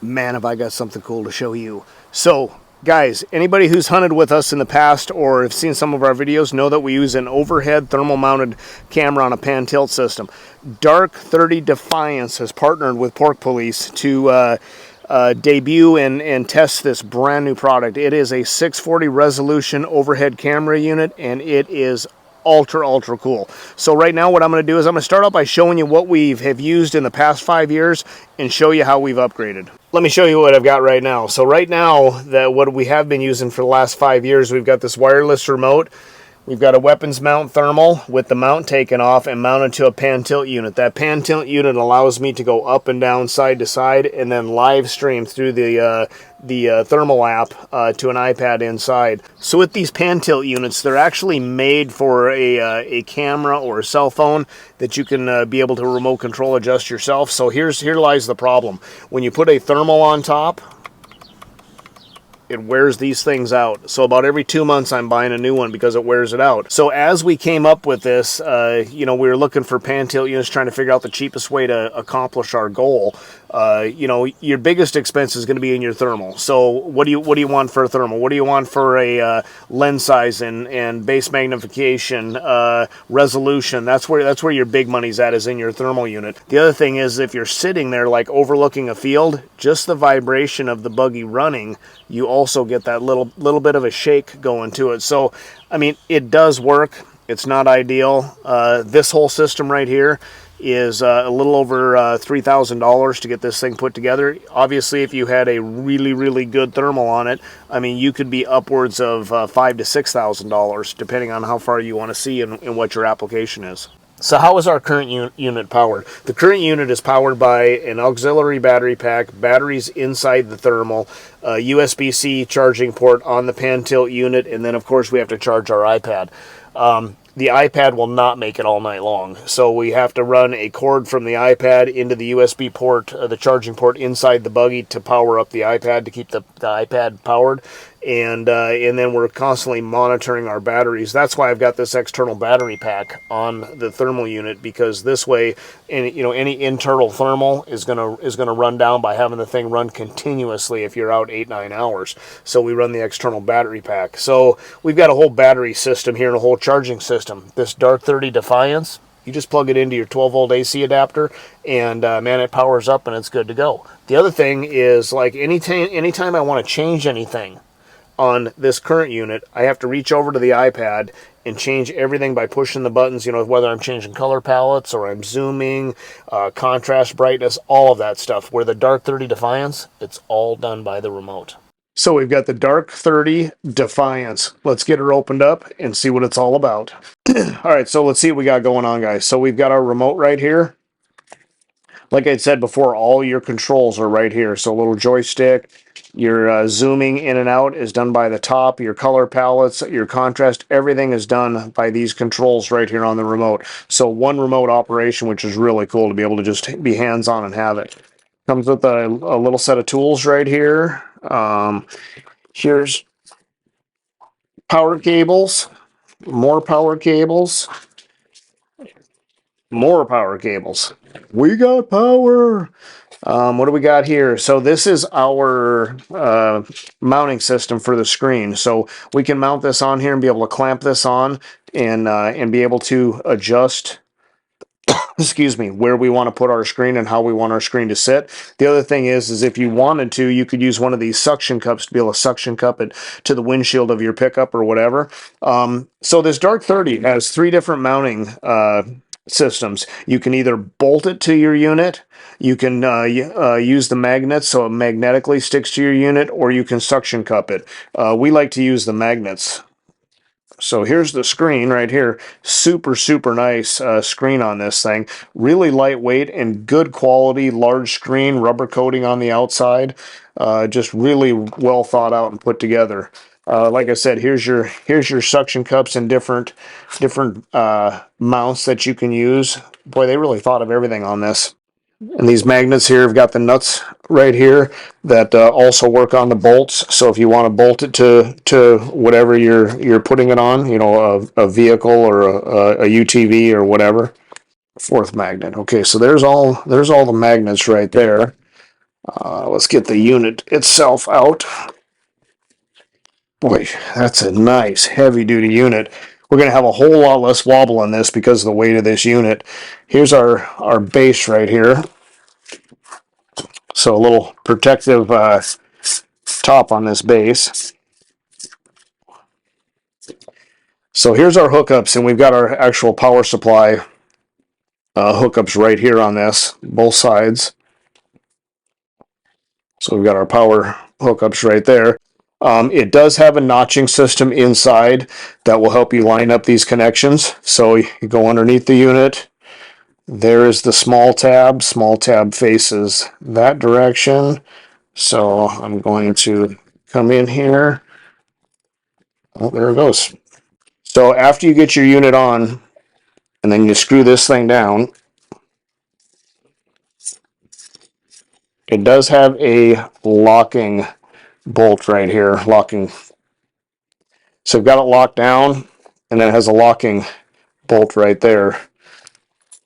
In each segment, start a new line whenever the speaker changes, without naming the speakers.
Man, have I got something cool to show you. So, guys, anybody who's hunted with us in the past or have seen some of our videos know that we use an overhead thermal mounted camera on a pan tilt system. Dark30 Defiance has partnered with Pork Police to debut and test this brand new product. It is a 640 resolution overhead camera unit, and it is ultra cool. So right now what I'm going to do is I'm going to start out by showing you what we have used in the past 5 years and show you how we've upgraded. Let me show you what I've got right now. So right now, what we have been using for the last 5 years, we've got this wireless remote. We've got a weapons mount thermal with the mount taken off and mounted to a pan tilt unit. That pan tilt unit allows me to go up and down, side to side, and then live stream through the thermal app to an iPad inside. So with these pan tilt units, they're actually made for a camera or a cell phone that you can be able to remote control adjust yourself. So here lies the problem. When you put a thermal on top, it wears these things out. So about every 2 months I'm buying a new one because it wears it out. So as we came up with this, we were looking for pan tilt units, trying to figure out the cheapest way to accomplish our goal. Your biggest expense is going to be in your thermal. So what do you want for a thermal? What do you want for a lens size and base magnification, resolution? That's where your big money's at, is in your thermal unit. The other thing is, if you're sitting there like overlooking a field, just the vibration of the buggy running, you also get that little bit of a shake going to it. So I mean, it does work. It's not ideal. This whole system right here is a little over $3,000 to get this thing put together. Obviously, if you had a really good thermal on it, I mean, you could be upwards of $5,000 to $6,000, depending on how far you want to see and what your application is. So how is our current unit powered? The current unit is powered by an auxiliary battery pack, batteries inside the thermal, USB-C charging port on the pan tilt unit, and then of course we have to charge our iPad. The iPad will not make it all night long, so we have to run a cord from the iPad into the USB port, the charging port inside the buggy, to power up the iPad, to keep the iPad powered, and then we're constantly monitoring our batteries. That's why I've got this external battery pack on the thermal unit, because this way, any internal thermal is gonna run down by having the thing run continuously if you're out 8-9 hours. So we run the external battery pack. So we've got a whole battery system here and a whole charging system. This Dark30 Defiance, you just plug it into your 12-volt AC adapter, and man, it powers up and it's good to go. The other thing is, like, anytime I want to change anything on this current unit, I have to reach over to the iPad and change everything by pushing the buttons, whether I'm changing color palettes or I'm zooming, contrast, brightness, all of that stuff. Where the Dark30 Defiance, it's all done by the remote. So we've got the Dark30 Defiance. Let's get her opened up and see what it's all about. All right, so let's see what we got going on, guys. So we've got our remote right here. Like I said before, all your controls are right here. So a little joystick, your zooming in and out is done by the top, your color palettes, your contrast, everything is done by these controls right here on the remote. So one remote operation, which is really cool to be able to just be hands-on and have it. Comes with a little set of tools right here. Here's power cables, more power cables, more power cables. We got power. What do we got here? So this is our mounting system for the screen. So we can mount this on here and be able to clamp this on and be able to adjust excuse me, where we want to put our screen and how we want our screen to sit. The other thing is if you wanted to, you could use one of these suction cups to be able to suction cup it to the windshield of your pickup or whatever. So this Dark30 has 3 different mounting systems. You can either bolt it to your unit, you can use the magnets so it magnetically sticks to your unit, or you can suction cup it. We like to use the magnets. So here's the screen right here. Super nice screen on this thing. Really lightweight and good quality, large screen, rubber coating on the outside. Just really well thought out and put together. Like I said, here's your suction cups and different mounts that you can use. Boy, they really thought of everything on this. And these magnets here have got the nuts right here that also work on the bolts. So if you want to bolt it to whatever you're putting it on, a vehicle or a UTV or whatever. 4th magnet. Okay, so there's all the magnets right there. Let's get the unit itself out. Boy, that's a nice heavy-duty unit. We're going to have a whole lot less wobble on this because of the weight of this unit. Here's our base right here. So a little protective top on this base. So here's our hookups, and we've got our actual power supply hookups right here on this, both sides. So we've got our power hookups right there. It does have a notching system inside that will help you line up these connections. So you go underneath the unit. There is the small tab. Small tab faces that direction. So I'm going to come in here. Oh, there it goes. So after you get your unit on, and then you screw this thing down, it does have a locking bolt right here, locking. So I've got it locked down, and then it has a locking bolt right there,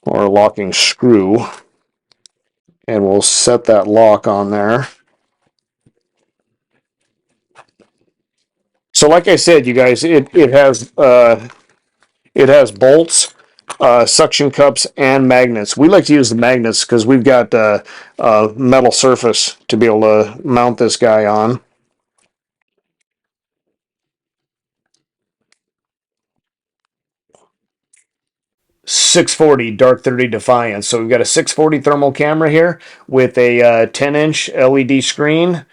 or a locking screw, and we'll set that lock on there. So like I said, you guys, it has bolts, suction cups, and magnets. We like to use the magnets because we've got a metal surface to be able to mount this guy on. 640 Dark30 Defiance. So we've got a 640 thermal camera here with a 10-inch LED screen.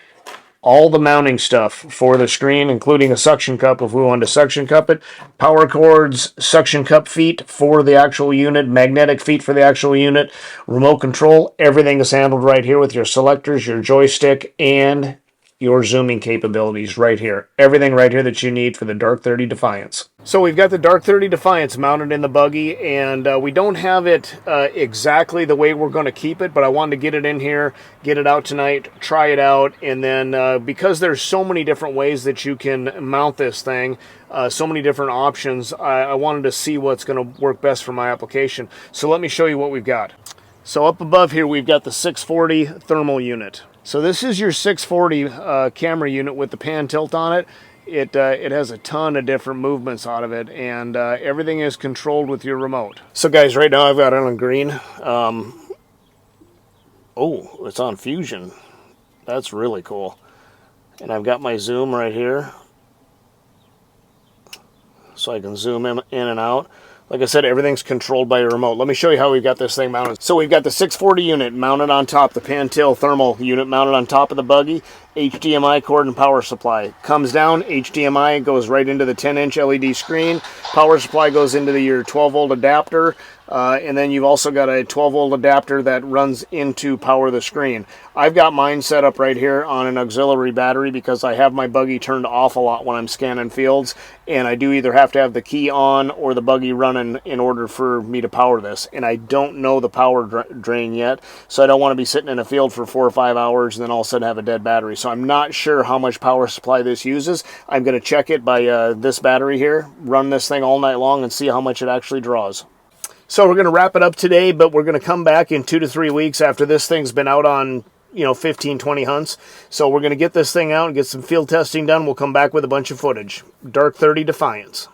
All the mounting stuff for the screen, including a suction cup if we wanted to suction cup it, power cords, suction cup feet for the actual unit, magnetic feet for the actual unit, remote control. Everything is handled right here with your selectors, your joystick, and your zooming capabilities right here. Everything right here that you need for the Dark30 Defiance. So we've got the Dark30 Defiance mounted in the buggy, and we don't have it exactly the way we're going to keep it, but I wanted to get it in here, get it out tonight, try it out, and then because there's so many different ways that you can mount this thing, so many different options, I wanted to see what's going to work best for my application. So let me show you what we've got. So up above here, we've got the 640 thermal unit. So this is your 640 camera unit with the pan tilt on it. It has a ton of different movements out of it, and everything is controlled with your remote. So guys, right now I've got it on green. Oh, it's on fusion. That's really cool. And I've got my zoom right here, so I can zoom in and out. Like I said, everything's controlled by your remote. Let me show you how we've got this thing mounted. So we've got the 640 unit mounted on top, the Pantil thermal unit mounted on top of the buggy, HDMI cord and power supply. Comes down, HDMI goes right into the 10-inch LED screen. Power supply goes into your 12-volt adapter. And then you've also got a 12-volt adapter that runs into power the screen. I've got mine set up right here on an auxiliary battery because I have my buggy turned off a lot when I'm scanning fields, and I do either have to have the key on or the buggy running in order for me to power this. And I don't know the power drain yet, so I don't want to be sitting in a field for 4 or 5 hours and then all of a sudden have a dead battery. So I'm not sure how much power supply this uses. I'm going to check it by this battery here, run this thing all night long and see how much it actually draws. So we're going to wrap it up today, but we're going to come back in 2 to 3 weeks after this thing's been out on, 15, 20 hunts. So we're going to get this thing out and get some field testing done. We'll come back with a bunch of footage. Dark30 Defiance.